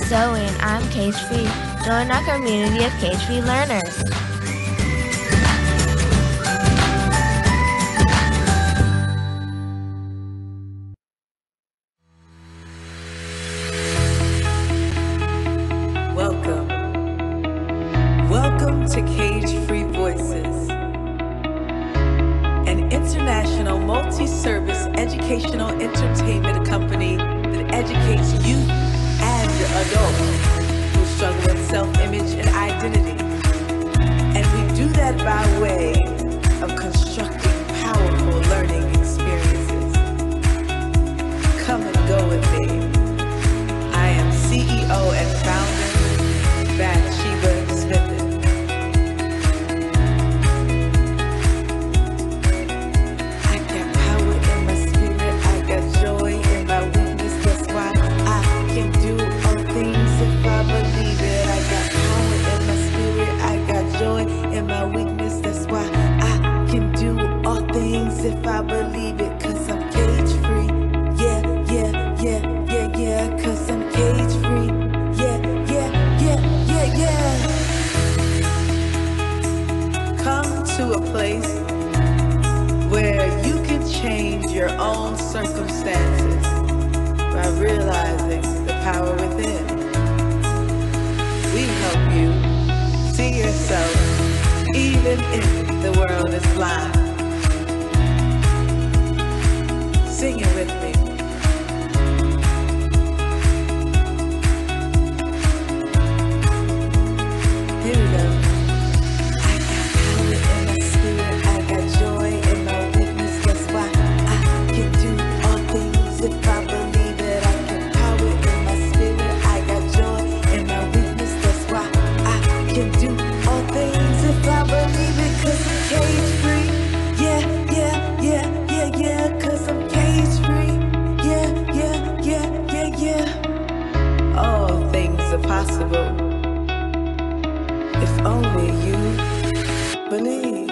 Zoe and I'm cage-free. Join our community of cage-free learners. Welcome to Cage-Free Voices, an international multi-service educational entertainment company that educates youth and adults who struggle with self-image and identity. And we do that by way of constructing powerful learning experiences. Come and go with me. I am CEO and founder, Bathsheba Smith. If I believe it, cause I'm cage free. Yeah, cause I'm cage free. Yeah. Come to a place where you can change your own circumstances by realizing the power within. We help you see yourself even if the world is blind. Sing it with me. Here we go. I got power in my spirit. I got joy in my weakness. Guess why? I can do all things if I believe it. I got power in my spirit. I got joy in my weakness. That's why I can do all things if I believe it. Cause I'm cage free. Yeah. Cause I'm cage free. Yeah. All things are possible if only you believe.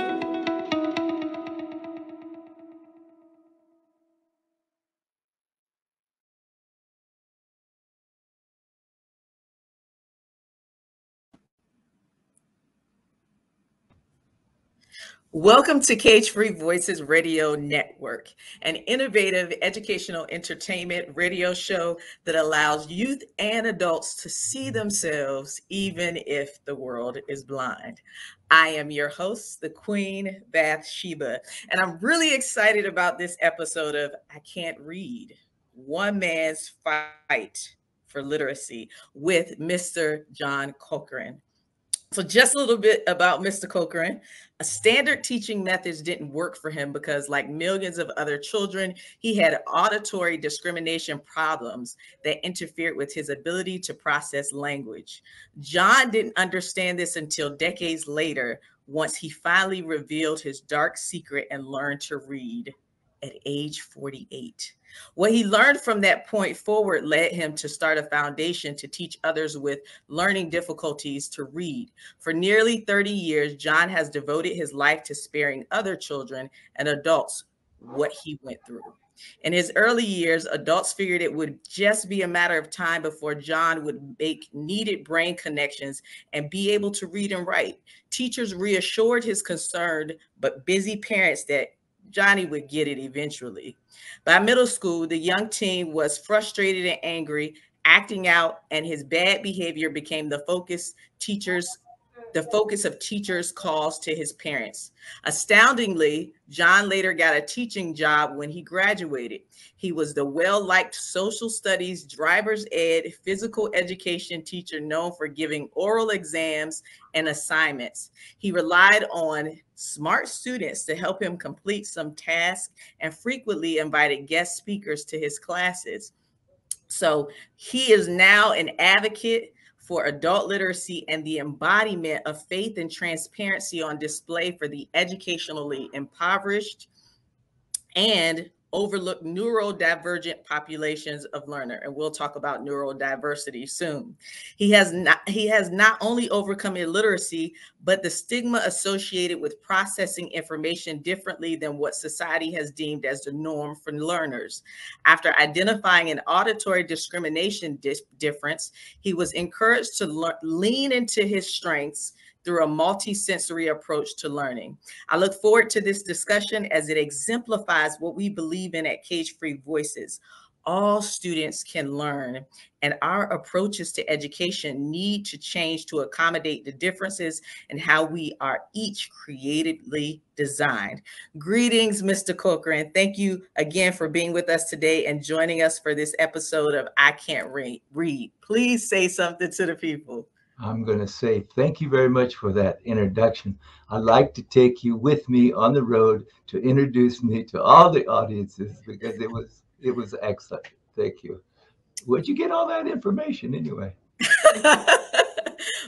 Welcome to Cage-Free Voices Radio Network, an innovative educational entertainment radio show that allows youth and adults to see themselves even if the world is blind. I am your host, the Queen Bathsheba, and I'm really excited about this episode of I Can't Read, One Man's Fight for Literacy with Mr. John Corcoran. So just a little bit about Mr. Corcoran. Standard teaching methods didn't work for him because, like millions of other children, he had auditory discrimination problems that interfered with his ability to process language. John didn't understand this until decades later, once he finally revealed his dark secret and learned to read at age 48. What he learned from that point forward led him to start a foundation to teach others with learning difficulties to read. For nearly 30 years, John has devoted his life to sparing other children and adults what he went through. In his early years, adults figured it would just be a matter of time before John would make needed brain connections and be able to read and write. Teachers reassured his concerned but busy parents that Johnny would get it eventually. By middle school, the young teen was frustrated and angry, acting out, and his bad behavior became the focus of teachers' calls to his parents. Astoundingly, John later got a teaching job when he graduated. He was the well-liked social studies, driver's ed, physical education teacher known for giving oral exams and assignments. He relied on smart students to help him complete some tasks and frequently invited guest speakers to his classes. So he is now an advocate for adult literacy and the embodiment of faith and transparency on display for the educationally impoverished and overlooked neurodivergent populations of learner, and we'll talk about neurodiversity soon. He has not only overcome illiteracy, but the stigma associated with processing information differently than what society has deemed as the norm for learners. After identifying an auditory discrimination difference, he was encouraged to lean into his strengths through a multisensory approach to learning. I look forward to this discussion as it exemplifies what we believe in at Cage Free Voices. All students can learn, and our approaches to education need to change to accommodate the differences in how we are each creatively designed. Greetings, Mr. Corcoran. Thank you again for being with us today and joining us for this episode of I Can't Read. Please say something to the people. I'm going to say thank you very much for that introduction. I'd like to take you with me on the road to introduce me to all the audiences because it was excellent. Thank you. Where'd you get all that information anyway?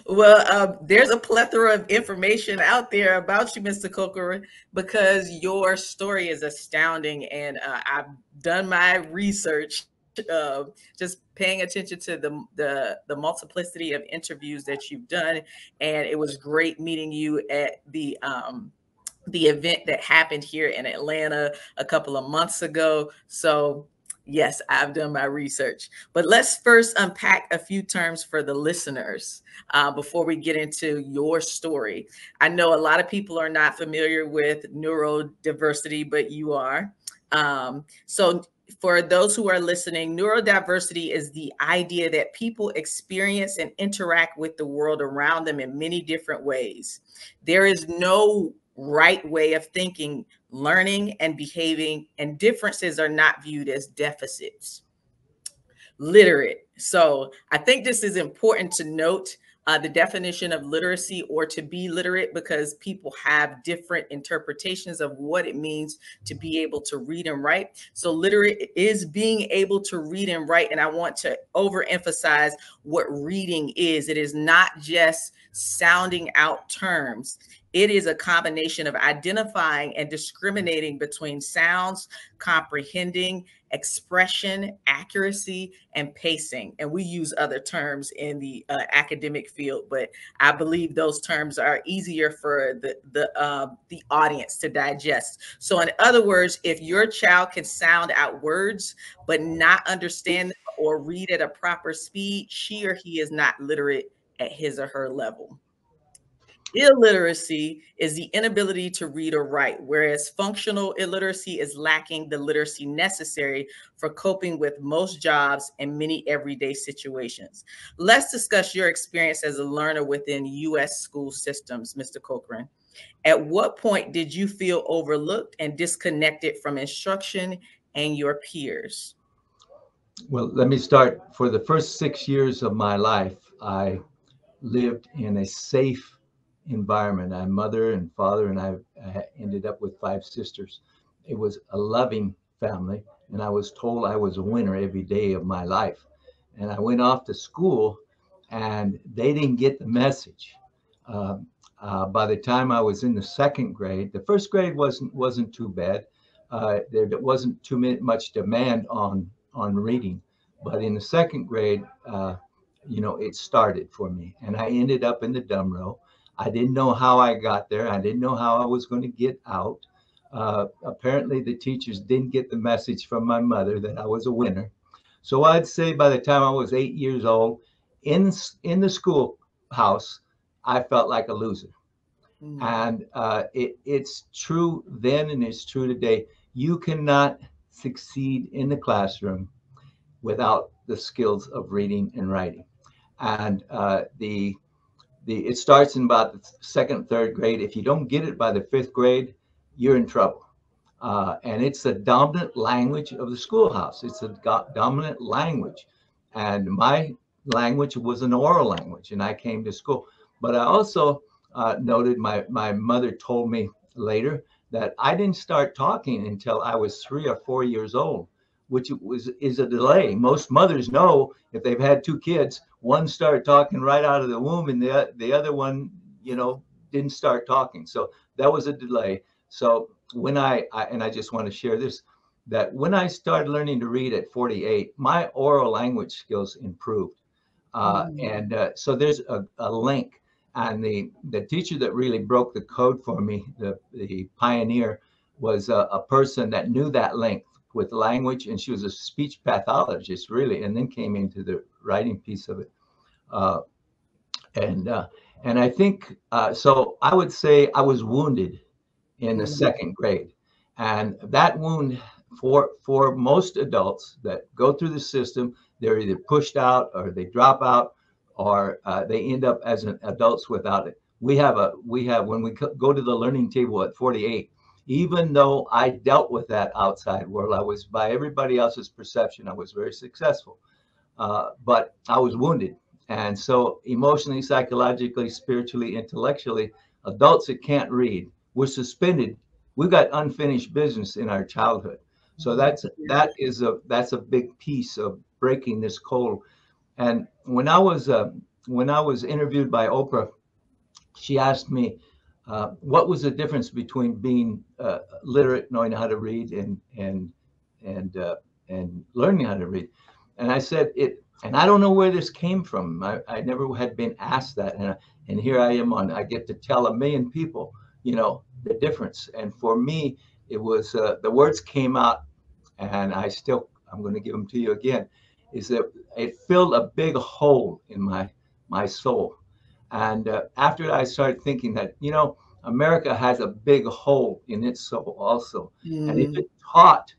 Well, there's a plethora of information out there about you, Mr. Corcoran, because your story is astounding, and I've done my research, just paying attention to the multiplicity of interviews that you've done, and it was great meeting you at the event that happened here in Atlanta a couple of months ago. So yes, I've done my research. But let's first unpack a few terms for the listeners before we get into your story. I know a lot of people are not familiar with neurodiversity, but you are. So for those who are listening, neurodiversity is the idea that people experience and interact with the world around them in many different ways. There is no right way of thinking, learning, and behaving, and differences are not viewed as deficits. Literate. So I think this is important to note the definition of literacy, or to be literate, because people have different interpretations of what it means to be able to read and write. So literate is being able to read and write. And I want to overemphasize what reading is. It is not just sounding out terms. It is a combination of identifying and discriminating between sounds, comprehending, expression, accuracy, and pacing. And we use other terms in the academic field, but I believe those terms are easier for the audience to digest. So in other words, if your child can sound out words, but not understand them or read at a proper speed, she or he is not literate at his or her level. Illiteracy is the inability to read or write, whereas functional illiteracy is lacking the literacy necessary for coping with most jobs and many everyday situations. Let's discuss your experience as a learner within U.S. school systems, Mr. Corcoran. At what point did you feel overlooked and disconnected from instruction and your peers? Well, let me start. For the first 6 years of my life, I lived in a safe environment. I'm mother and father, and I ended up with 5 sisters. It was a loving family, and I was told I was a winner every day of my life. And I went off to school, and they didn't get the message. By the time I was in the 2nd grade, the 1st grade wasn't too bad. There wasn't too much demand on reading, but in the 2nd grade, it started for me, and I ended up in the dumb row. I didn't know how I got there. I didn't know how I was going to get out. Apparently, the teachers didn't get the message from my mother that I was a winner. So I'd say by the time I was 8 years old, in the schoolhouse, I felt like a loser. And it's true then, and it's true today. You cannot succeed in the classroom without the skills of reading and writing. And it starts in about the 2nd, 3rd grade. If you don't get it by the 5th grade, you're in trouble. And it's the dominant language of the schoolhouse. It's a dominant language. And my language was an oral language, and I came to school. But I also noted my mother told me later that I didn't start talking until I was 3 or 4 years old, which is a delay. Most mothers know if they've had 2 kids, one started talking right out of the womb, and the other one, didn't start talking. So that was a delay. So when I just want to share this, that when I started learning to read at 48, my oral language skills improved. So there's a link. And the teacher that really broke the code for me, the pioneer, was a person that knew that link with language, and she was a speech pathologist, really, and then came into the writing piece of it. Uh, and I think so. I would say I was wounded in the second grade, and that wound for most adults that go through the system, they're either pushed out or they drop out, or they end up as an adults without it. We have when we go to the learning table at 48. Even though I dealt with that outside world, I was, by everybody else's perception, I was very successful, but I was wounded. And so emotionally, psychologically, spiritually, intellectually, adults that can't read, we're suspended. We've got unfinished business in our childhood. So that's a big piece of breaking this code. And when I was interviewed by Oprah, she asked me what was the difference between being literate, knowing how to read, and learning how to read. And I said it. And I don't know where this came from. I never had been asked that. And here I am I get to tell a million people, the difference. And for me, it was the words came out, and I'm going to give them to you again, is that it filled a big hole in my soul. And after I started thinking that, America has a big hole in its soul also. And if it taught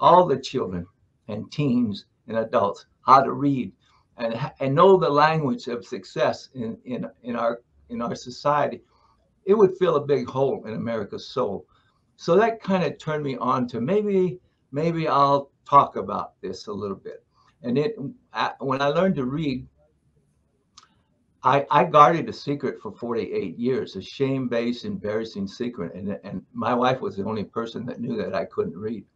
all the children and teens and adults how to read and know the language of success in our society, it would fill a big hole in America's soul. So that kind of turned me on to maybe I'll talk about this a little bit. And when I learned to read, I guarded a secret for 48 years, a shame-based, embarrassing secret. And my wife was the only person that knew that I couldn't read.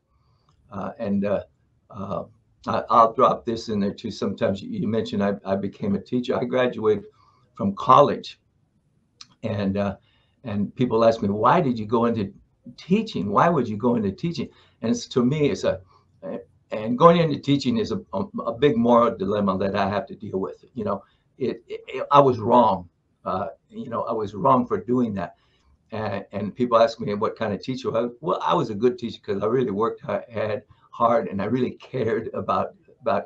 I'll drop this in there too. Sometimes you mentioned I became a teacher. I graduated from college, and people ask me, why did you go into teaching? Why would you go into teaching? And to me, and going into teaching is a big moral dilemma that I have to deal with. I was wrong. I was wrong for doing that. And people ask me what kind of teacher. Well, I was a good teacher because I really worked hard, and I really cared about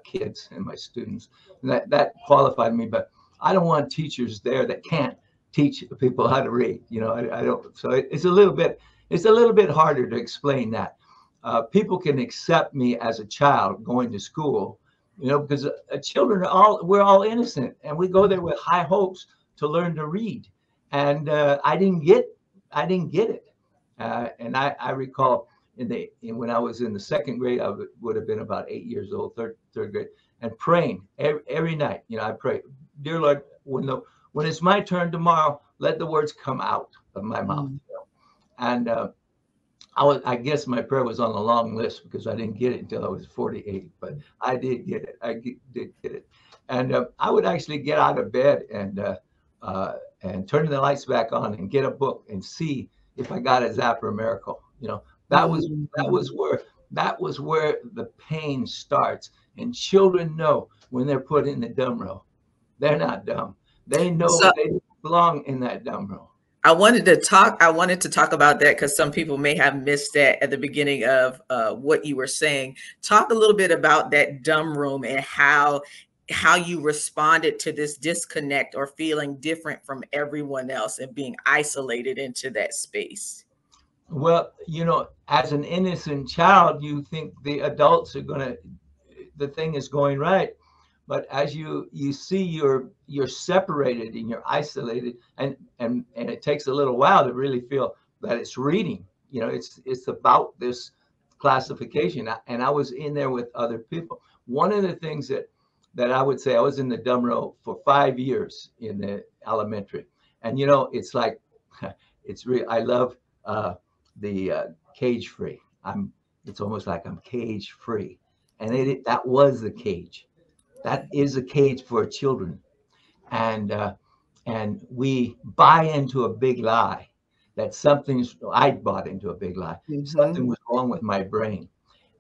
kids and my students. And that qualified me. But I don't want teachers there that can't teach people how to read. I don't. So it's a little bit harder to explain that. People can accept me as a child going to school, because children we're all innocent, and we go there with high hopes to learn to read. And I didn't get it. And I recall when I was in the second grade, I would have been about 8 years old, third grade, and praying every night. I pray, dear Lord, when it's my turn tomorrow, let the words come out of my mouth. And I guess my prayer was on the long list because I didn't get it until I was 48, but I did get it. I did get it. And I would actually get out of bed and turn the lights back on and get a book and see if I got a Zapper miracle. That was where the pain starts. And children know when they're put in the dumb row. They're not dumb. They know they belong in that dumb row. I wanted to talk about that because some people may have missed that at the beginning of what you were saying. Talk a little bit about that dumb room and how you responded to this disconnect or feeling different from everyone else and being isolated into that space. Well, as an innocent child, you think the adults are the thing is going right. But as you see you're separated and you're isolated, and it takes a little while to really feel that it's reading. It's about this classification. And I was in there with other people. One of the things that I would say, I was in the dumb row for 5 years in the elementary. And it's like it's real. I love the cage free. It's almost like I'm cage free. And that was the cage. That is a cage for children. And we buy into a big lie that I bought into a big lie. Something was wrong with my brain.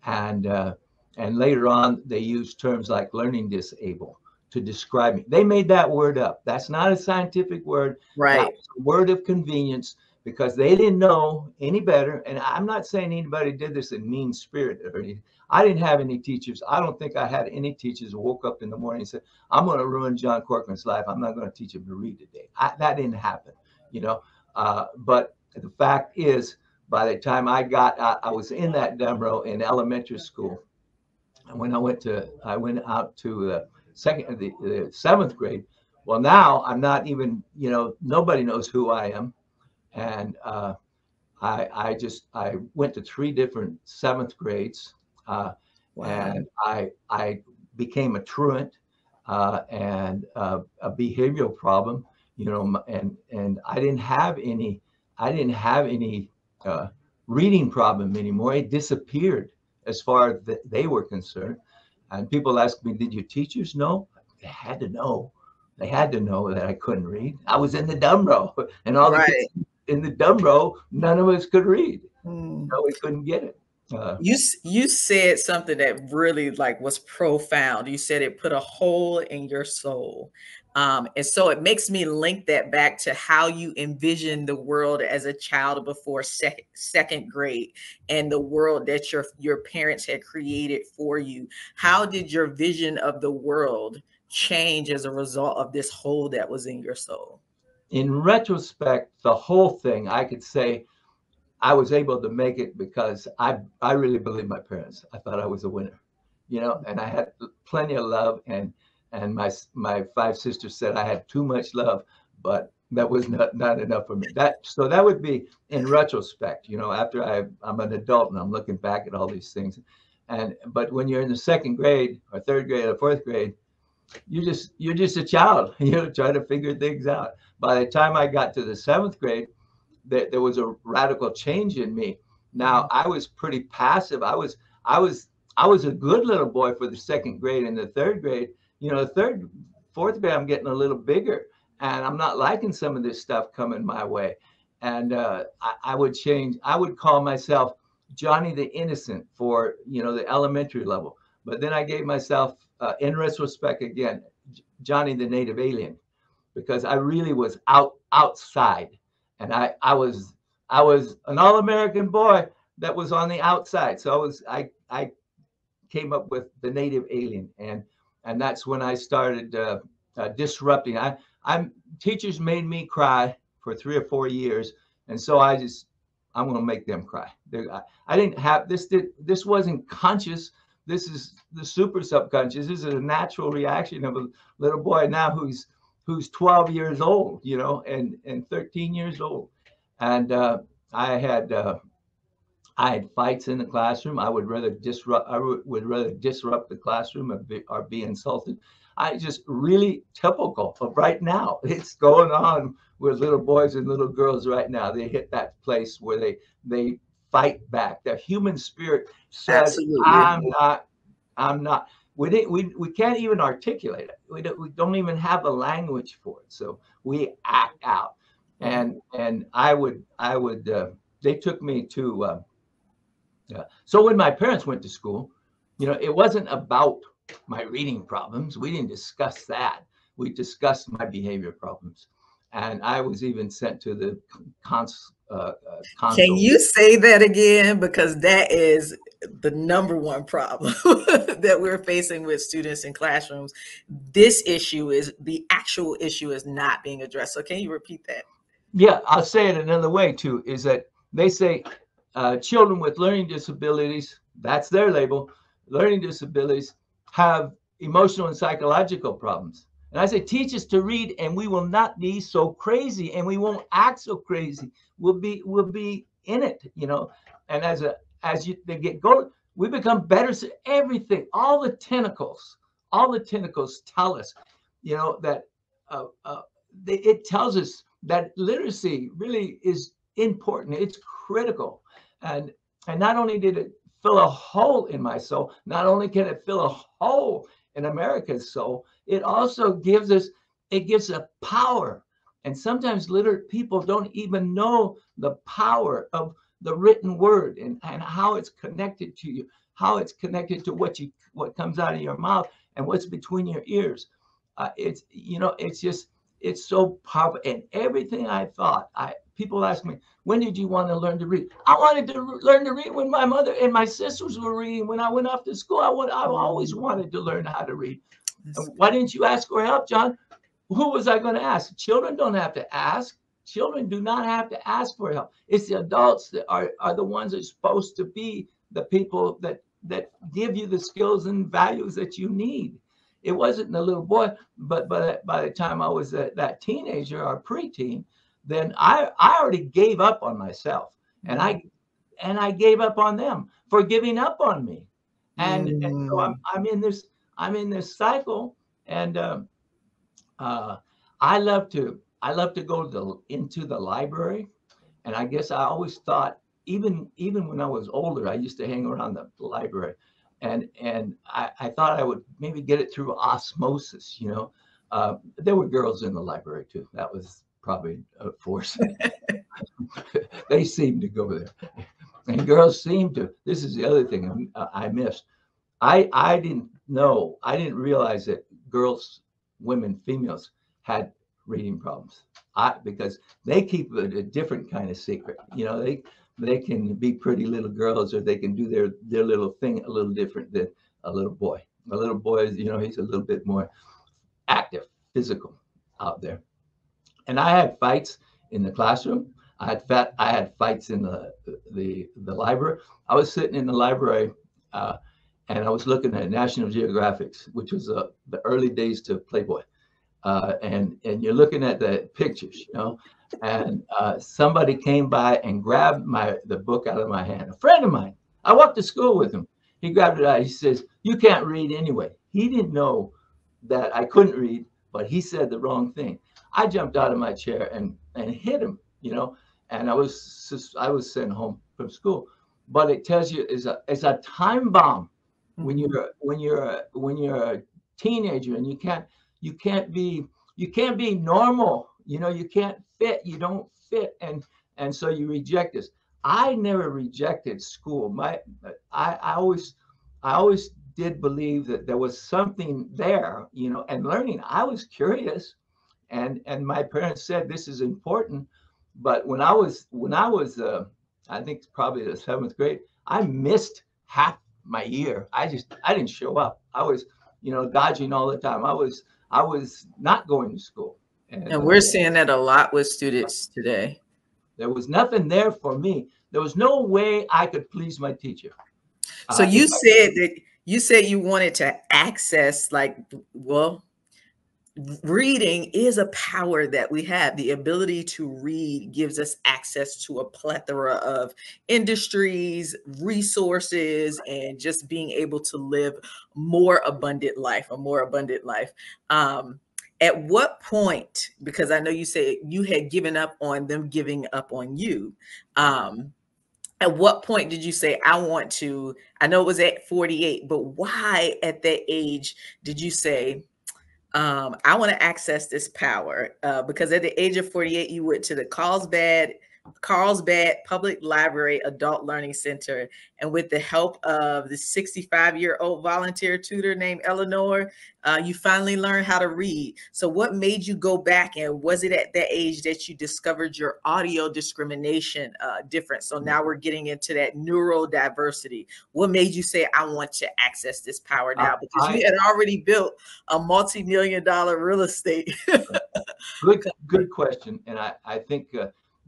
and later on they used terms like learning disabled to describe me. They made that word up. That's not a scientific word. That Right. was a word of convenience because they didn't know any better. And I'm not saying anybody did this in mean spirit or anything. I didn't have any teachers. I don't think I had any teachers who woke up in the morning and said, I'm going to ruin John Corcoran's life. I'm not going to teach him to read today. That didn't happen, you know. But the fact is, by the time I was in that dumb row in elementary school. And when I went out to the seventh grade. Well, now I'm not even, you know, nobody knows who I am. And I went to 3 different seventh grades, Wow. and I became a truant and a behavioral problem, you know, and I didn't have any reading problem anymore. It disappeared as far as they were concerned. And people ask me, did your teachers know? They had to know. They had to know that I couldn't read. I was in the dumb row, and all the kids Right. in the dumb row, none of us could read. Mm. No, we couldn't get it. You said something that really like was profound. You said it put a hole in your soul. And so it makes me link that back to how you envisioned the world as a child before second grade and the world that your parents had created for you. How did your vision of the world change as a result of this hole that was in your soul? In retrospect, the whole thing, I could say I was able to make it because I really believe my parents. I thought I was a winner, you know, and I had plenty of love, and my 5 sisters said I had too much love, but that was not enough for me. That would be in retrospect, you know, after I'm an adult and I'm looking back at all these things. But when you're in the second grade or third grade or fourth grade, you're just a child, you know, trying to figure things out. By the time I got to the seventh grade, there was a radical change in me. Now I was pretty passive. I was a good little boy for the second grade. And the third grade, you know, fourth grade, I'm getting a little bigger, and I'm not liking some of this stuff coming my way. And I would change. I would call myself Johnny the Innocent for, you know, the elementary level. But then I gave myself, in retrospect, again, Johnny the Native Alien, because I really was outside. And I was an all-American boy that was on the outside. So I came up with the Native Alien, and that's when I started disrupting. Teachers made me cry for 3 or 4 years, and so I'm going to make them cry. I didn't have this. This wasn't conscious. This is the super subconscious. This is a natural reaction of a little boy now who's 12 years old, you know, and 13 years old. And I had fights in the classroom. I would rather disrupt the classroom or be insulted. I just really typical of right now. It's going on with little boys and little girls right now. They hit that place where they fight back. The human spirit says, Absolutely. I'm not. We can't even articulate it. We don't even have a language for it. So we act out. And I would they took me to so when my parents went to school, you know, it wasn't about my reading problems. We didn't discuss that. We discussed my behavior problems. And I was even sent to the Can console. you say that again? Because that is the number one problem that we're facing with students in classrooms. This issue is the actual issue is not being addressed. So can you repeat that? Yeah, I'll say it another way too, is that they say children with learning disabilities, that's their label, learning disabilities, have emotional and psychological problems. And I say, teach us to read and we will not be so crazy and we won't act so crazy. We'll be in it, you know. And they get going, we become better at everything. All the tentacles tell us, you know, that it tells us that literacy really is important. It's critical. And not only did it fill a hole in my soul, not only can it fill a hole in America's soul, it also gives a power. And sometimes literate people don't even know the power of the written word and how it's connected to you, how it's connected to what comes out of your mouth and what's between your ears. It's, you know, it's so powerful. And everything I thought, people ask me, when did you want to learn to read? I wanted to learn to read when my mother and my sisters were reading. When I went off to school, I always wanted to learn how to read. And why didn't you ask for help, John? Who was I going to ask? Children don't have to ask. Children do not have to ask for help. It's the adults that are the ones that are supposed to be the people that give you the skills and values that you need. It wasn't the little boy, but by the time I was that teenager or preteen, then I already gave up on myself, and I gave up on them for giving up on me, and so I'm in this cycle, and I love to go into the library, and I guess I always thought, even when I was older, I used to hang around the library. And I thought I would maybe get it through osmosis, you know. There were girls in the library too. That was probably a force. They seemed to go there. And girls seemed to. This is the other thing I missed. I didn't realize that girls, women, females had reading problems. Because they keep a different kind of secret. You know, they can be pretty little girls, or they can do their little thing a little different than a little boy. A little boy, you know, he's a little bit more active, physical out there. And I had fights in the classroom. I had fights in the library. I was sitting in the library, and I was looking at National Geographics, which was the early days to Playboy. And you're looking at the pictures, you know, and somebody came by and grabbed the book out of my hand. A friend of mine, I walked to school with him. He grabbed it out. He says, "You can't read anyway." He didn't know that I couldn't read, but he said the wrong thing. I jumped out of my chair and hit him, you know, and I was sent home from school. But it tells you it's a time bomb when you're a teenager, and you can't be normal, you know. You can't fit, you don't fit, and so you reject this. I never rejected school. I always did believe that there was something there, you know, and learning. I was curious, and my parents said this is important. But when I was I think probably the 7th grade, I missed half my year. I didn't show up. I was, you know, dodging all the time. I was not going to school. And we're seeing that a lot with students today. There was nothing there for me. There was no way I could please my teacher. So you said you wanted to access, like, well, reading is a power that we have. The ability to read gives us access to a plethora of industries, resources, and just being able to live a more abundant life. At what point, because I know you said you had given up on them giving up on you. At what point did you say, I know it was at 48, but why at that age did you say, I want to access this power? Because at the age of 48, you went to the Carlsbad Public Library Adult Learning Center, and with the help of the 65-year-old volunteer tutor named Eleanor, you finally learned how to read. So what made you go back, and was it at that age that you discovered your audio discrimination difference? So now we're getting into that neurodiversity. What made you say, I want to access this power now? Because you had already built a multi-million-dollar real estate. Good question. And I think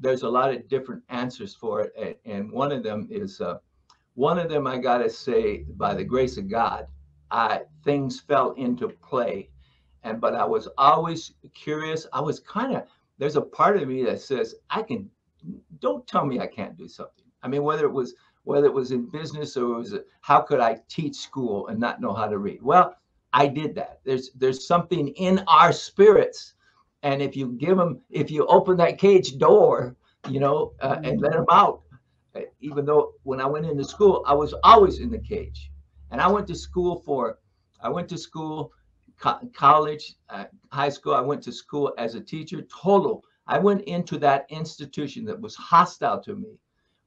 there's a lot of different answers for it. And one of them is, I got to say, by the grace of God, things fell into play. But I was always curious. There's a part of me that says, don't tell me I can't do something. I mean, whether it was in business, or how could I teach school and not know how to read? Well, I did that. There's something in our spirits. And if you open that cage door, you know, and let them out, even though when I went into school, I was always in the cage. And I went to school, college, high school. I went to school as a teacher, total. I went into that institution that was hostile to me,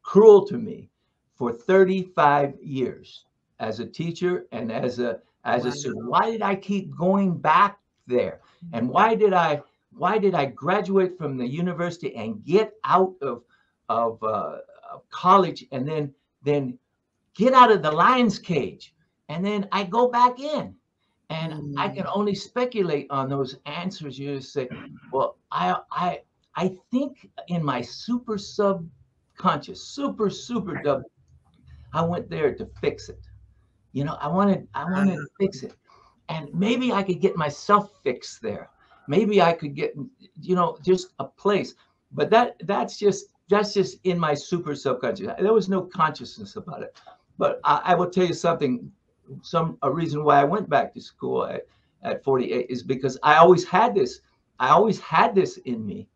cruel to me, for 35 years. a teacher and as a Wow. student. Why did I keep going back there? And why did I graduate from the university and get out of college and then get out of the lion's cage, and then I go back in? And I can only speculate on those answers. You just say, well, I think in my super subconscious, super dub, I went there to fix it. You know, I wanted to fix it. And maybe I could get myself fixed there. Maybe I could get, you know, just a place. But that's just in my super subconscious. There was no consciousness about it. But I will tell you something. A reason why I went back to school at 48 is because I always had this in me,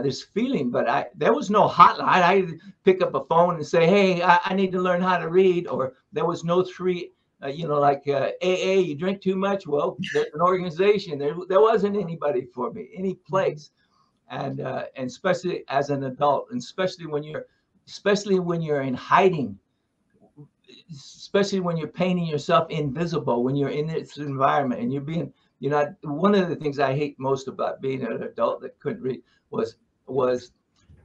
this feeling, but there was no hotline. I pick up a phone and say, hey, I need to learn how to read. Or there was no like AA, you drink too much. Well, there's an organization. There wasn't anybody for me, any place. And especially as an adult, and especially when you're in hiding, especially when you're painting yourself invisible, when you're in this environment and one of the things I hate most about being an adult that couldn't read was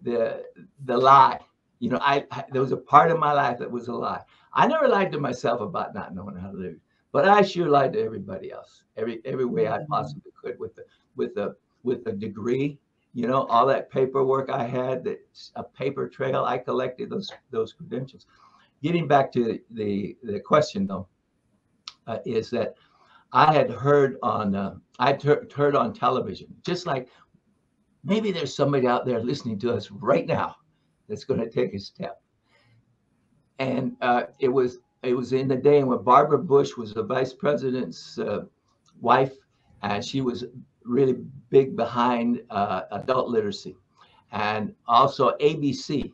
the lie. You know, there was a part of my life that was a lie. I never lied to myself about not knowing how to read, but I sure lied to everybody else, every way I possibly could with a degree. You know, all that paperwork I had, a paper trail, I collected those credentials. Getting back to the question though, is that I had heard on heard on television, just like maybe there's somebody out there listening to us right now that's going to take a step. And it was in the day when Barbara Bush was the vice president's wife, and she was really big behind adult literacy, and also ABC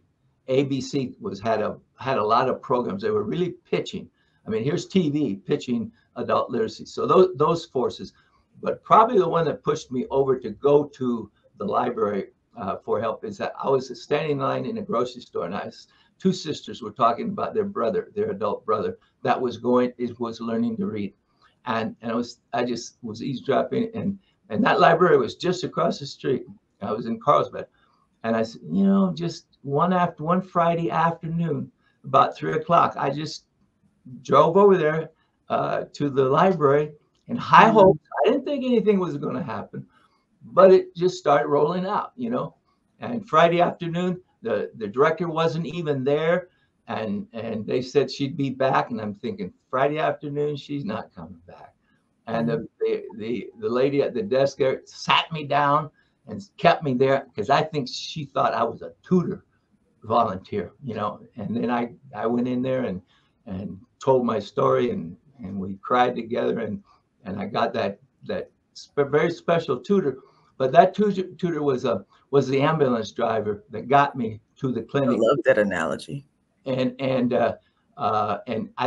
had a lot of programs. They were really pitching. I mean, here's TV pitching adult literacy. So those forces, but probably the one that pushed me over to go to the library for help is that I was standing in line in a grocery store, and two sisters were talking about their adult brother that was learning to read, and I just was eavesdropping, and that library was just across the street. I was in Carlsbad, and I said, you know, just one Friday afternoon, about 3 o'clock, I just drove over there to the library in high hopes. I didn't think anything was going to happen, but it just started rolling out, you know. And Friday afternoon, the director wasn't even there, and they said she'd be back, and I'm thinking Friday afternoon, she's not coming back. And the lady at the desk there sat me down and kept me there because I think she thought I was a tutor volunteer, you know. And then I went in there and told my story, and we cried together, and I got that very special tutor. But that tutor was the ambulance driver that got me to the clinic. I love that analogy. And I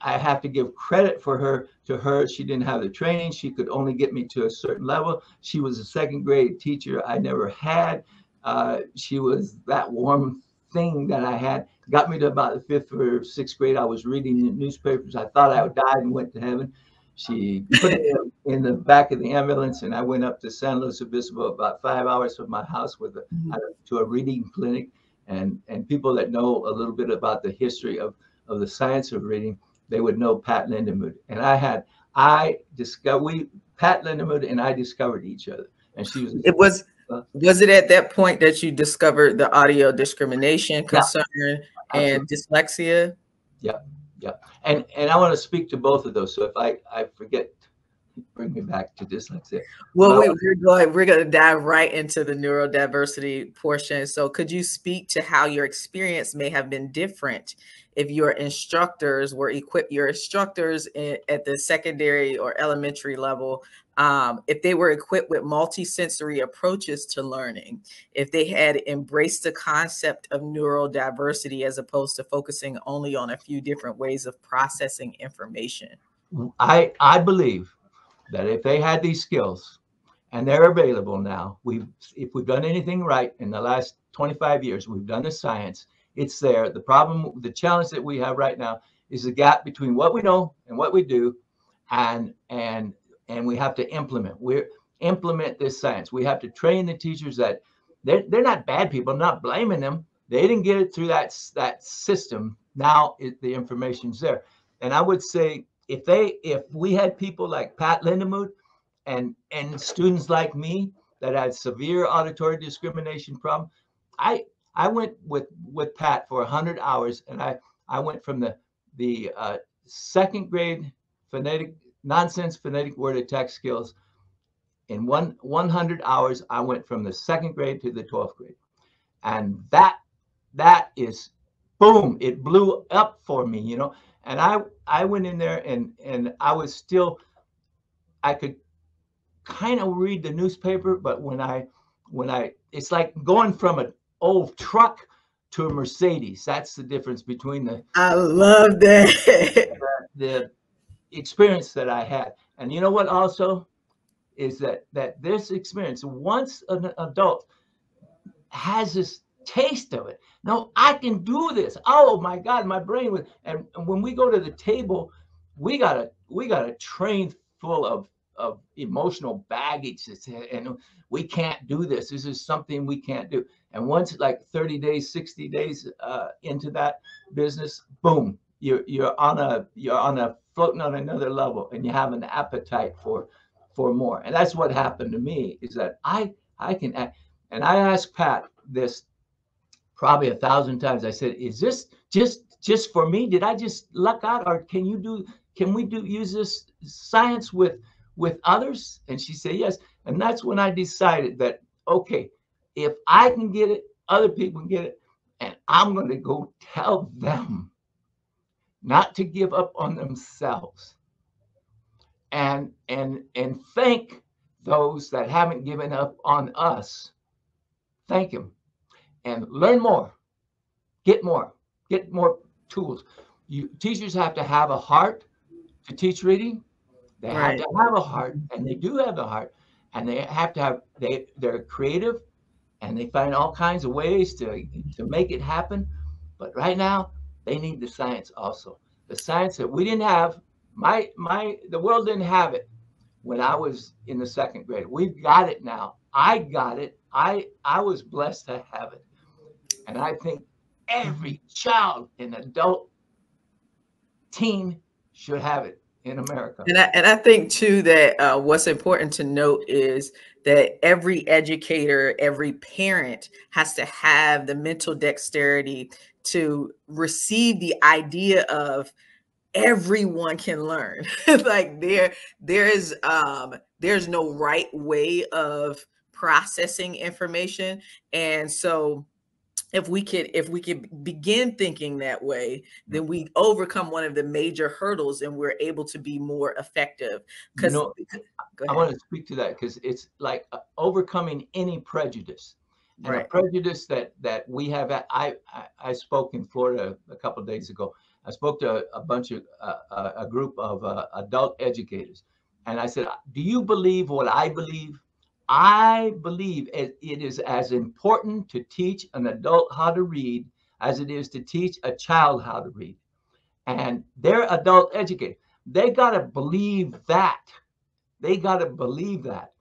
have to give credit to her. She didn't have the training. She could only get me to a certain level. She was a second grade teacher I never had. She was that warm thing that I had. Got me to about the 5th or 6th grade. I was reading the newspapers. I thought I would die and went to heaven. She put it in the back of the ambulance, and I went up to San Luis Obispo, about 5 hours from my house, to a reading clinic. And people that know a little bit about the history of the science of reading, they would know Pat Lindemood. And Pat Lindemood and I discovered each other. And she was. Was it at that point that you discovered the audio discrimination concern and dyslexia? Yeah. And I want to speak to both of those. So if I forget, bring me back to dyslexia. Well, we're going to dive right into the neurodiversity portion. So could you speak to how your experience may have been different if your instructors were equipped, at the secondary or elementary level, if they were equipped with multisensory approaches to learning, if they had embraced the concept of neurodiversity as opposed to focusing only on a few different ways of processing information? I believe that if they had these skills, and they're available now, if we've done anything right in the last 25 years, we've done the science, it's there. The challenge that we have right now is the gap between what we know and what we do, and we have to implement this science. We have to train the teachers that they're not bad people. I'm not blaming them. They didn't get it through that system. Now the information's there. And I would say if we had people like Pat Lindemuth and students like me that had severe auditory discrimination problem, I went with Pat for 100 hours, and I went from the second grade phonetic nonsense phonetic word attack skills. In 100 hours, I went from the second grade to the 12th grade. And that is, boom, it blew up for me, you know. And I went in there and I was still, I could kind of read the newspaper, but when I, it's like going from an old truck to a Mercedes. That's the difference between I love that. the experience that I had. And you know what also is that this experience, once an adult has this taste of it, no, I can do this. Oh my God, my brain was, and when we go to the table, we got a train full of emotional baggage, and we can't do this. This is something we can't do. And once like 30 days, 60 days into that business, boom, you're on a floating on another level, and you have an appetite for more. And that's what happened to me, is that I can act. And I asked Pat this probably 1,000 times. I said, is this just for me? Did I just luck out, or can we use this science with others? And she said yes. And that's when I decided that, okay, if I can get it, other people can get it, and I'm going to go tell them not to give up on themselves, and thank those that haven't given up on us. Thank them, and learn more, get more tools. Teachers have to have a heart to teach reading. They have to have a heart, and they do have the heart, and they have to have, they're creative, and they find all kinds of ways to make it happen. But right now, they need the science also. The science that we didn't have, the world didn't have it when I was in the second grade. We've got it now. I got it. I was blessed to have it. And I think every child and adult teen should have it in America. And I think too that what's important to note is that every educator, every parent has to have the mental dexterity to receive the idea of everyone can learn. Like there's no right way of processing information. And so if we could begin thinking that way, then we overcome one of the major hurdles, and we're able to be more effective. Because I want to speak to that, because it's like overcoming any prejudice. And right. a prejudice that we have. I spoke in Florida a couple of days ago. I spoke to a group of adult educators, and I said, "Do you believe what I believe? I believe it is as important to teach an adult how to read as it is to teach a child how to read." And they're adult educators. They got to believe that. They got to believe that.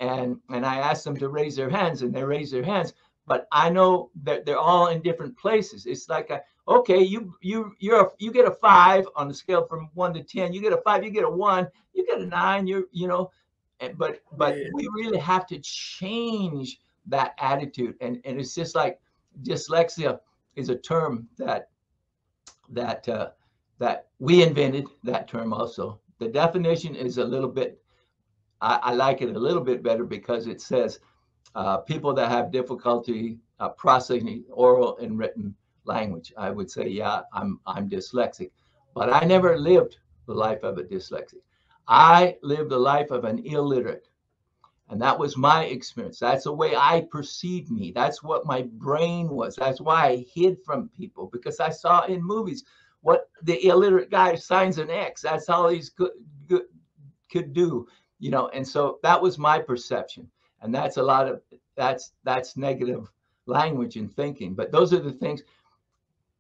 And I asked them to raise their hands, and they raised their hands. But I know that they're all in different places. It's like, okay, you get a 5 on the scale from 1 to 10. You get a 5, you get a 1, you get a 9. But we really have to change that attitude. And it's just like dyslexia is a term that we invented, that term also. The definition is a little bit, I like it a little bit better, because it says people that have difficulty processing oral and written language. I would say, yeah, I'm dyslexic, but I never lived the life of a dyslexic. I lived the life of an illiterate. And that was my experience. That's the way I perceived me. That's what my brain was. That's why I hid from people, because I saw in movies what the illiterate guy signs an X. That's all he's could do, And so that was my perception. And that's that's negative language and thinking. But those are the things.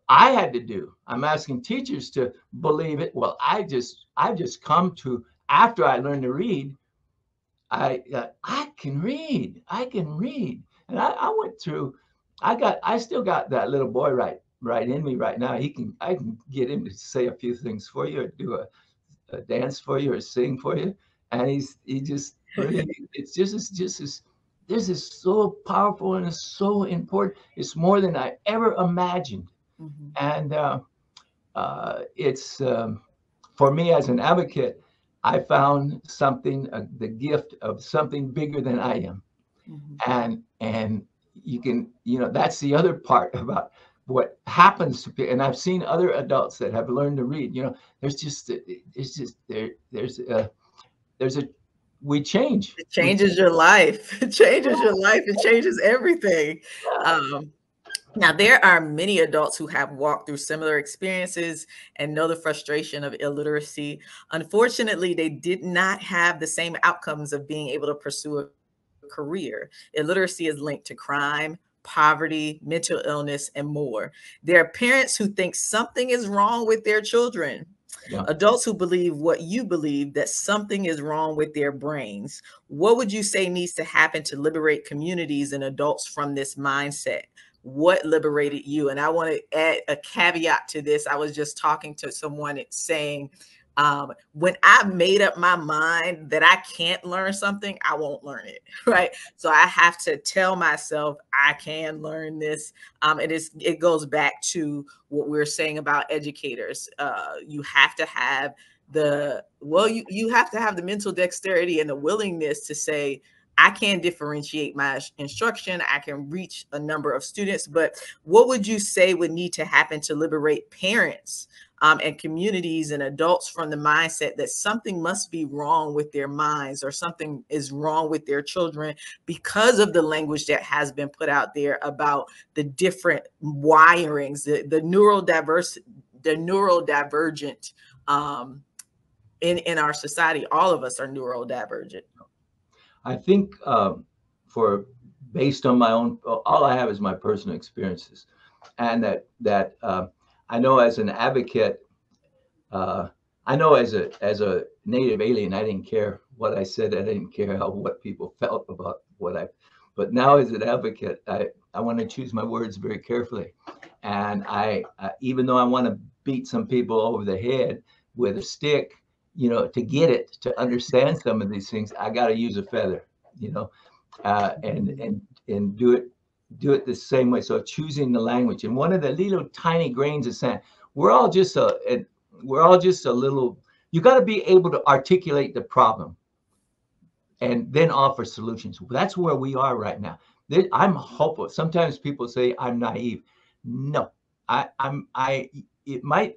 I had to do. I'm asking teachers to believe it. Well, I've just come to, after I learned to read, I can read. I can read. And I went through, I still got that little boy right in me right now. I can get him to say a few things for you, or do a dance for you, or sing for you. And he just really, this is so powerful and it's so important. It's more than I ever imagined. Mhm. And it's for me as an advocate, I found something, the gift of something bigger than I am. Mhm. And you can, that's the other part about what happens to people. And I've seen other adults that have learned to read. There's a we change. It changes your life. It changes your life. It changes everything. Yeah. Um, Now, there are many adults who have walked through similar experiences and know the frustration of illiteracy. Unfortunately, they did not have the same outcomes of being able to pursue a career. Illiteracy is linked to crime, poverty, mental illness, and more. There are parents who think something is wrong with their children. Yeah. Adults who believe what you believe, that something is wrong with their brains. What would you say needs to happen to liberate communities and adults from this mindset? What liberated you? And I want to add a caveat to this. I was just talking to someone saying, when I made up my mind that I can't learn something, I won't learn it, right? So I have to tell myself I can learn this. It goes back to what we were saying about educators. You have to have you have to have the mental dexterity and the willingness to say, I can differentiate my instruction. I can reach a number of students. But what would you say would need to happen to liberate parents and communities and adults from the mindset that something must be wrong with their minds or something is wrong with their children because of the language that has been put out there about the different wirings, the neurodivergent in our society? All of us are neurodivergent. I think for based on my own, all I have is my personal experiences, and that I know as an advocate, I know as a native alien, I didn't care what I said. I didn't care what people felt about what I. But now as an advocate, I want to choose my words very carefully, and even though I want to beat some people over the head with a stick, to get it to understand some of these things, I got to use a feather, and do it the same way. So choosing the language, and one of the little tiny grains of sand. We're all just a little. You got to be able to articulate the problem, and then offer solutions. That's where we are right now. I'm hopeful. Sometimes people say I'm naive. No, I. It might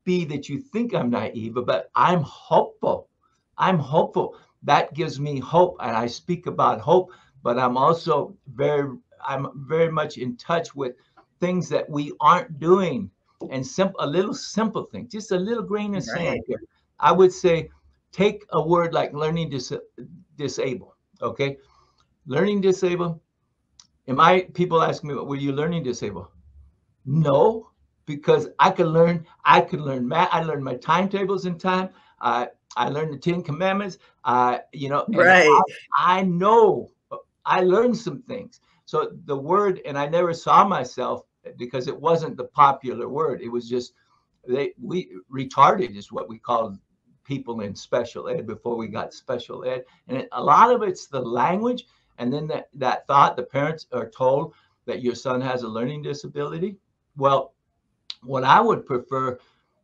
be that you think I'm naive, but I'm hopeful. I'm hopeful. That gives me hope, and I speak about hope. But I'm very much in touch with things that we aren't doing, and a little simple thing, just a little grain of sand Right. here. I would say, take a word like learning disable. Okay, learning disable. People ask me, were you learning disable? No, because I could learn math. I learned my timetables in time. I learned the Ten Commandments. And Right. I know I learned some things. So the word, and I never saw myself because it wasn't the popular word. It was just we retarded is what we called people in special ed before we got special ed, and a lot of it's the language, and then that thought the parents are told that your son has a learning disability. Well, what I would prefer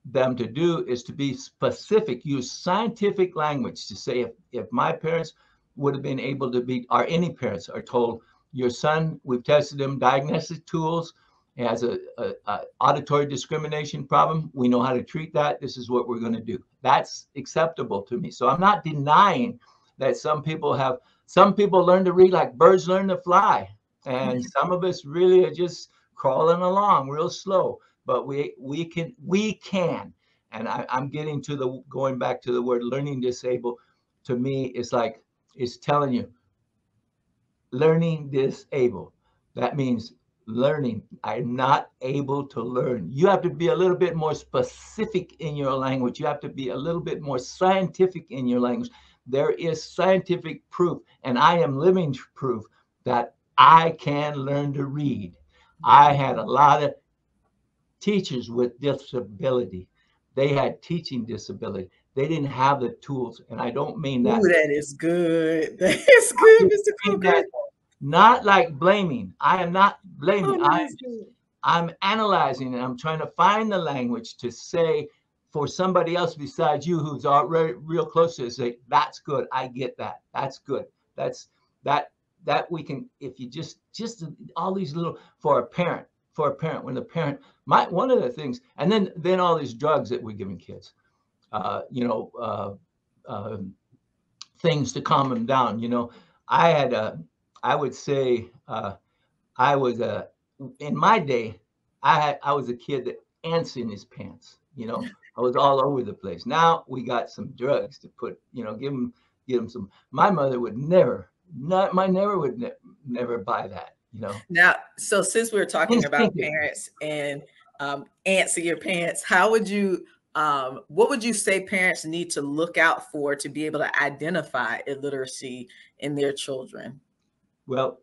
them to do is to be specific, use scientific language to say if my parents would have been able to be, or any parents are told, your son, we've tested him, diagnostic tools, he has a auditory discrimination problem. We know how to treat that. This is what we're going to do. That's acceptable to me. So I'm not denying that some people learn to read like birds learn to fly. And some of us really are just crawling along real slow, but we can. And I'm getting to going back to the word learning disabled. To me, it's telling you learning disabled. That means learning. I'm not able to learn. You have to be a little bit more specific in your language. You have to be a little bit more scientific in your language. There is scientific proof, and I am living proof that I can learn to read. I had a lot of teachers with disability. They had teaching disability. They didn't have the tools, and I don't mean that. Ooh, that is good. That is good, Mr. Mean Corcoran. that not like blaming. I am not blaming. Oh, that is good. I'm analyzing and I'm trying to find the language to say for somebody else besides you who's already real close to it, say, that's good. I get that. That's good. That's that we can, if you just all these little, for a parent, when the parent might, one of the things, and then all these drugs that we're giving kids, you know, things to calm them down. You know, I would say, I was in my day, I was a kid that ants in his pants. You know, I was all over the place. Now we got some drugs to put, you know, give them some. My mother would never, never buy that. You know. Now, so since we're talking about Instinctive. parents and ants in your pants, how would you, what would you say parents need to look out for to be able to identify illiteracy in their children? Well,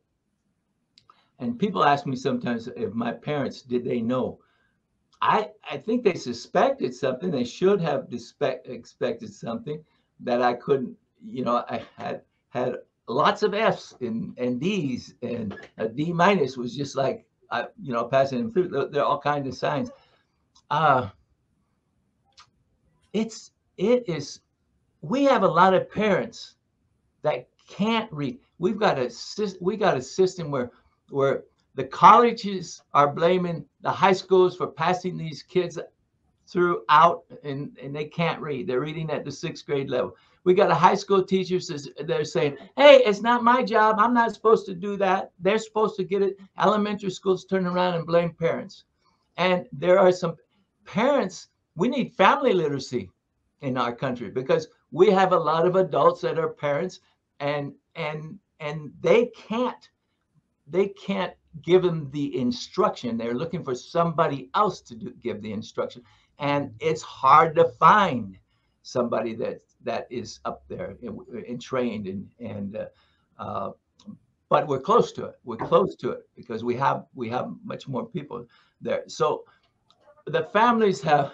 and people ask me sometimes if my parents, did they know? I think they suspected something. They should have expected something that I couldn't. You know, I had lots of F's and D's, and a D minus was just like, you know, passing them through. There are all kinds of signs. It is. We have a lot of parents that can't read. We got a system where the colleges are blaming the high schools for passing these kids throughout, and they can't read. They're reading at the 6th grade level. We got a high school teachers, they're saying, hey, it's not my job. I'm not supposed to do that. They're supposed to get it. Elementary schools turn around and blame parents. And there are some parents, we need family literacy in our country because we have a lot of adults that are parents, and they can't give them the instruction. They're looking for somebody else to give the instruction, and it's hard to find somebody that is up there and trained but we're close to it. We're close to it because we have much more people there. So the families have.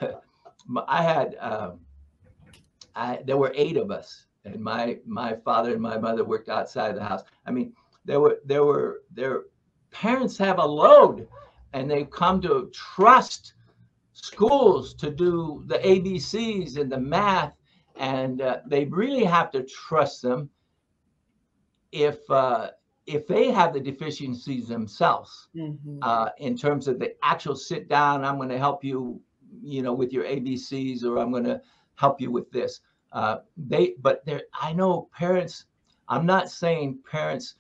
There were 8 of us, and my father and my mother worked outside of the house. I mean, their parents have a load, and they've come to trust schools to do the ABCs and the math, and they really have to trust them if they have the deficiencies themselves, in terms of the actual sit down. I'm going to help you, you know, with your ABCs, or I'm going to help you with this. I know parents. I'm not saying parents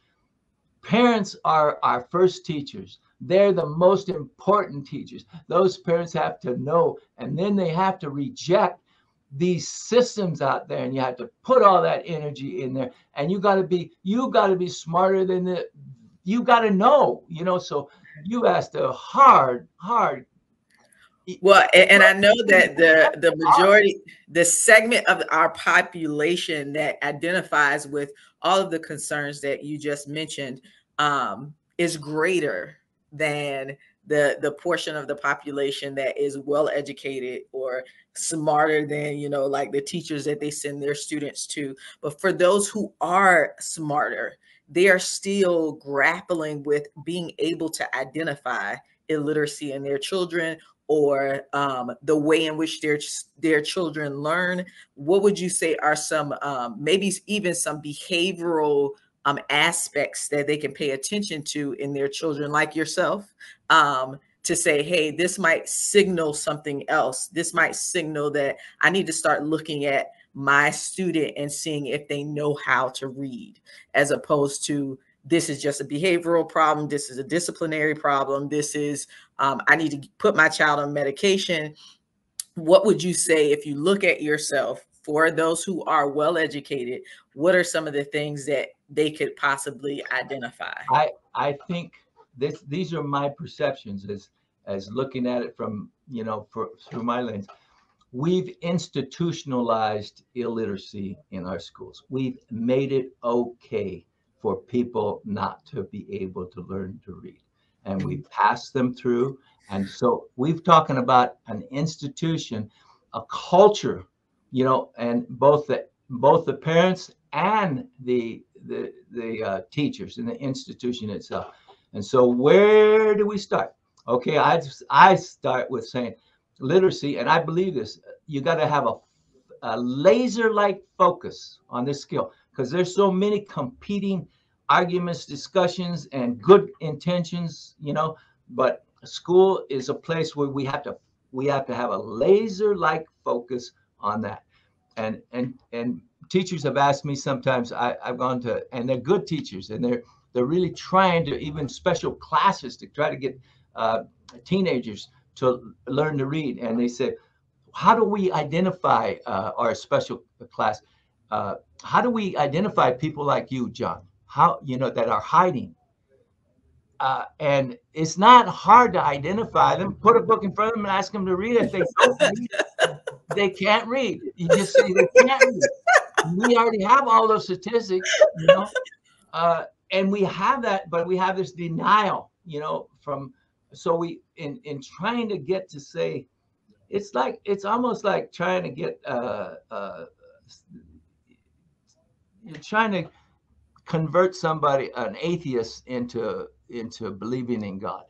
are our first teachers. They're the most important teachers. Those parents have to know, and then they have to reject these systems out there, and you have to put all that energy in there, and you got to be smarter than you got to know, you know. So you asked a hard. Well, and I know that the majority, the segment of our population that identifies with all of the concerns that you just mentioned, is greater than the portion of the population that is well educated or smarter than, you know, like the teachers that they send their students to. But for those who are smarter, they are still grappling with being able to identify illiteracy in their children, or the way in which their children learn. What would you say are some, maybe even some behavioral aspects that they can pay attention to in their children, like yourself, to say, hey, this might signal something else. This might signal that I need to start looking at my student and seeing if they know how to read, as opposed to, this is just a behavioral problem. This is a disciplinary problem. This is, I need to put my child on medication. What would you say, if you look at yourself, for those who are well educated, what are some of the things that they could possibly identify? I think these are my perceptions as looking at it from, through my lens. We've institutionalized illiteracy in our schools. We've made it okay for people not to be able to learn to read. And we pass them through. And so we've talking about an institution, a culture, and both the parents and the teachers in the institution itself. And so where do we start? Okay, I start with saying literacy, and I believe this, you got to have a laser-like focus on this skill, because there's so many competing arguments, discussions, and good intentions, but school is a place where we have to have a laser-like focus on that. And teachers have asked me sometimes, I've gone to, and they're good teachers, and they're really trying to, even special classes to try to get teenagers to learn to read. And they say, how do we identify our special class? How do we identify people like you, John? How, that are hiding? And it's not hard to identify them. Put a book in front of them and ask them to read. If they don't read, they can't read. You just say they can't read. We already have all those statistics, and we have that, but we have this denial, so we, in trying to get to say, it's almost like trying to get, you're trying to convert somebody, an atheist, into believing in God.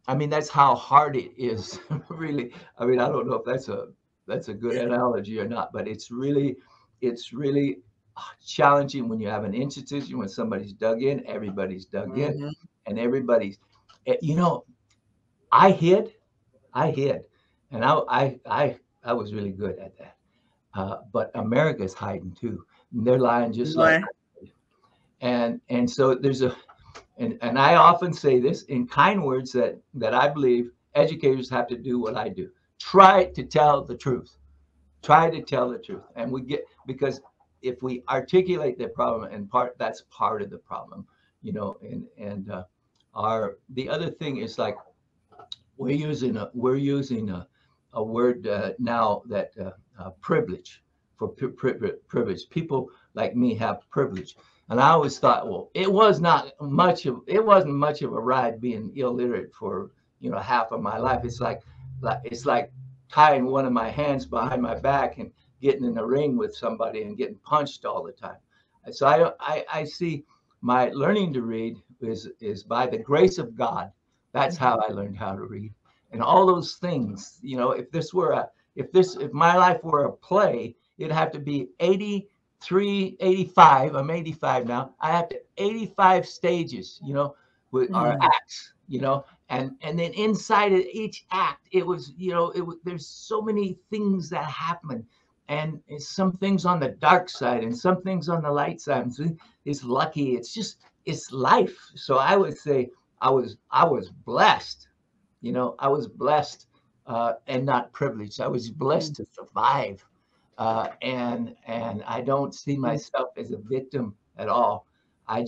I mean, that's how hard it is, really. I mean, I don't know if that's a good analogy or not, but it's really challenging when you have an institution, when somebody's dug in, everybody's dug in, and everybody's, I hid, and I was really good at that. But America's hiding too. They're lying just like, and so there's and I often say this in kind words, that I believe educators have to do what I do. Try to tell the truth. Try to tell the truth. And because if we articulate the problem, and that's part of the problem, and the other thing is, like, we're using a word now, that privilege, for privilege. People like me have privilege. And I always thought, well, it wasn't much of a ride being illiterate for, half of my life. It's like tying one of my hands behind my back and getting in the ring with somebody and getting punched all the time. And so I see my learning to read is by the grace of God. That's how I learned how to read. And all those things, if my life were a play, it'd have to be 83, 85. I'm 85 now. I have to 85 stages, with our acts, and then inside of each act, it was, there's so many things that happen, and some things on the dark side and some things on the light side. And so it's lucky. It's life. So I would say I was blessed. I was blessed, and not privileged. I was blessed to survive. And I don't see myself as a victim at all. I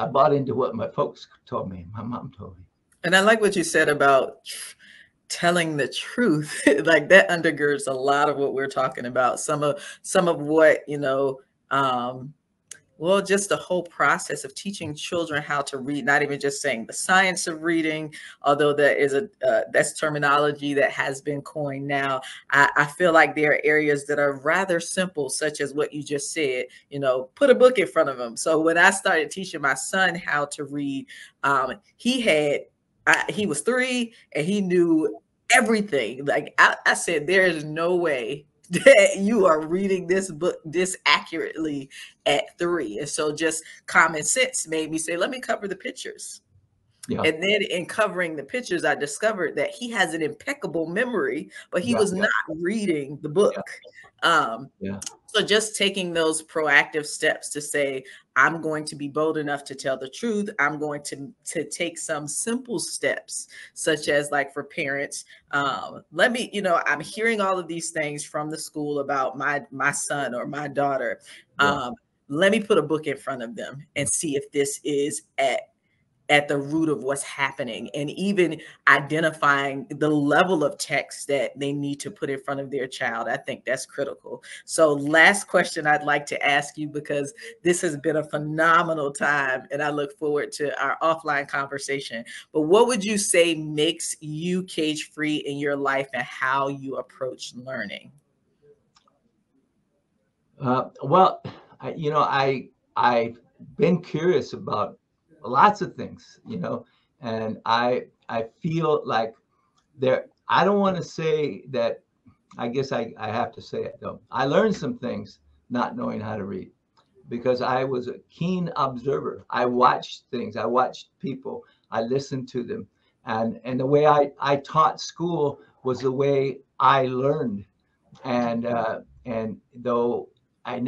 bought into what my folks told me, my mom told me. And I like what you said about telling the truth. Like, that undergirds a lot of what we're talking about. Some of what, well, just the whole process of teaching children how to read, not even just saying the science of reading, although that is that's terminology that has been coined now. I feel like there are areas that are rather simple, such as what you just said, put a book in front of them. So when I started teaching my son how to read, he was 3 and he knew everything. Like I said, there is no way that you are reading this book this accurately at 3. And so just common sense made me say, let me cover the pictures. Yeah. And then in covering the pictures, I discovered that he has an impeccable memory, but he was not reading the book. So just taking those proactive steps to say, I'm going to be bold enough to tell the truth. I'm going to take some simple steps, such as, like, for parents, I'm hearing all of these things from the school about my son or my daughter. let me put a book in front of them and see if this is at the root of what's happening, and even identifying the level of text that they need to put in front of their child. I think that's critical. So last question I'd like to ask you, because this has been a phenomenal time and I look forward to our offline conversation, but what would you say makes you cage free in your life and how you approach learning? Well, I've been curious about lots of things, and I feel like I don't want to say that. I guess I have to say it though. I learned some things not knowing how to read because I was a keen observer. I watched things. I watched people. I listened to them, and the way I taught school was the way I learned, and though I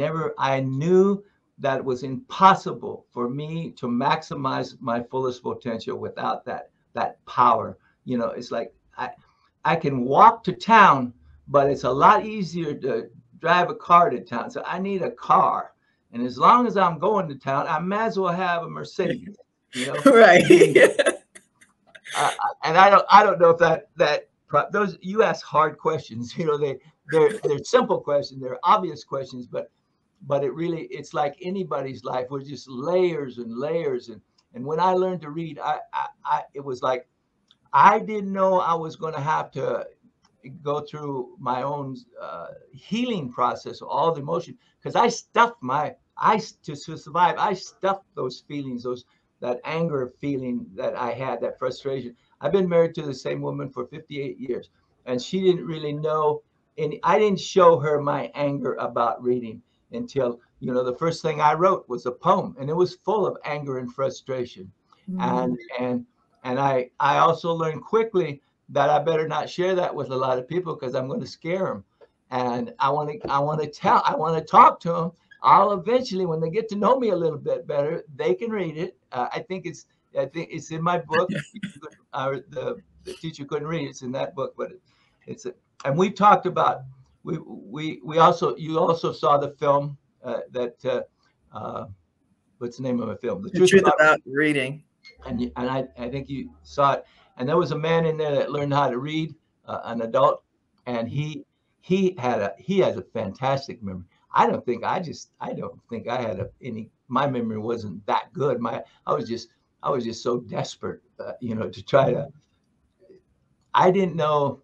knew that it was impossible for me to maximize my fullest potential without that power. It's like I can walk to town, but it's a lot easier to drive a car to town. So I need a car. And as long as I'm going to town, I might as well have a Mercedes, Right. And I don't know if those, you ask hard questions, they're simple questions, they're obvious questions, but it's like anybody's life. We're just layers and layers. And when I learned to read, it was like, I didn't know I was going to have to go through my own healing process, all the emotion, because I stuffed to survive. I stuffed those feelings, that anger feeling that I had, that frustration. I've been married to the same woman for 58 years, and she didn't really know, and I didn't show her my anger about reading until, the first thing I wrote was a poem, and it was full of anger and frustration. Mm. And I also learned quickly that I better not share that with a lot of people because I'm going to scare them. And I want to talk to them. I'll eventually, when they get to know me a little bit better, they can read it. I think it's in my book. The teacher couldn't read it. It's in that book, but and we talked about, you also saw the film what's the name of the film? The Truth About Reading. And I think you saw it. And there was a man in there that learned how to read, an adult, and he has a fantastic memory. I don't think I had any. My memory wasn't that good. I was just so desperate, to try to. I didn't know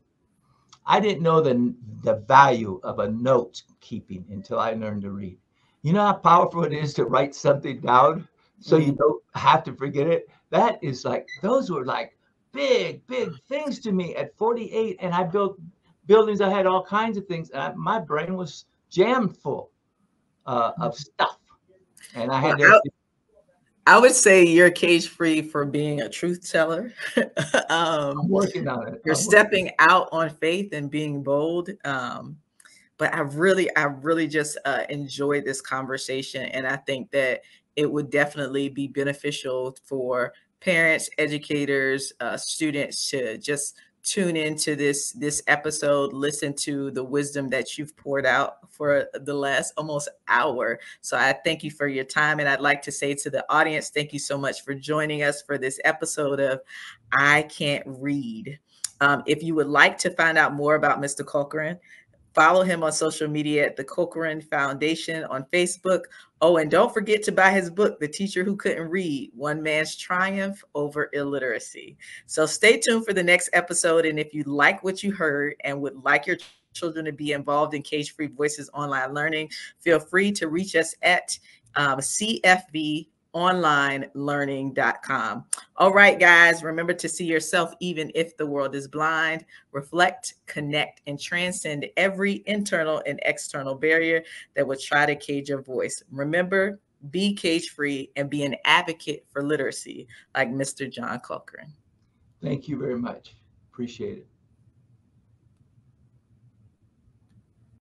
the value of a note keeping until I learned to read. You know how powerful it is to write something down so you don't have to forget it. That is like, those were like big things to me at 48, and I built buildings. I had all kinds of things. My brain was jammed full of stuff, and I had to. I would say you're cage free for being a truth teller. I'm working on it. You're stepping out on faith and being bold. But I really just enjoyed this conversation, and I think that it would definitely be beneficial for parents, educators, students to just tune into this episode, listen to the wisdom that you've poured out for the last almost hour. So I thank you for your time. And I'd like to say to the audience, thank you so much for joining us for this episode of I Can't Read. If you would like to find out more about Mr. Corcoran, follow him on social media at the Corcoran Foundation on Facebook. Oh, and don't forget to buy his book, The Teacher Who Couldn't Read, One Man's Triumph Over Illiteracy. So stay tuned for the next episode. And if you like what you heard and would like your children to be involved in Cage-Free Voices online learning, feel free to reach us at cfbonlinelearning.com. All right, guys, remember to see yourself even if the world is blind. Reflect, connect, and transcend every internal and external barrier that would try to cage your voice. Remember, be cage-free and be an advocate for literacy like Mr. John Corcoran. Thank you very much. Appreciate it.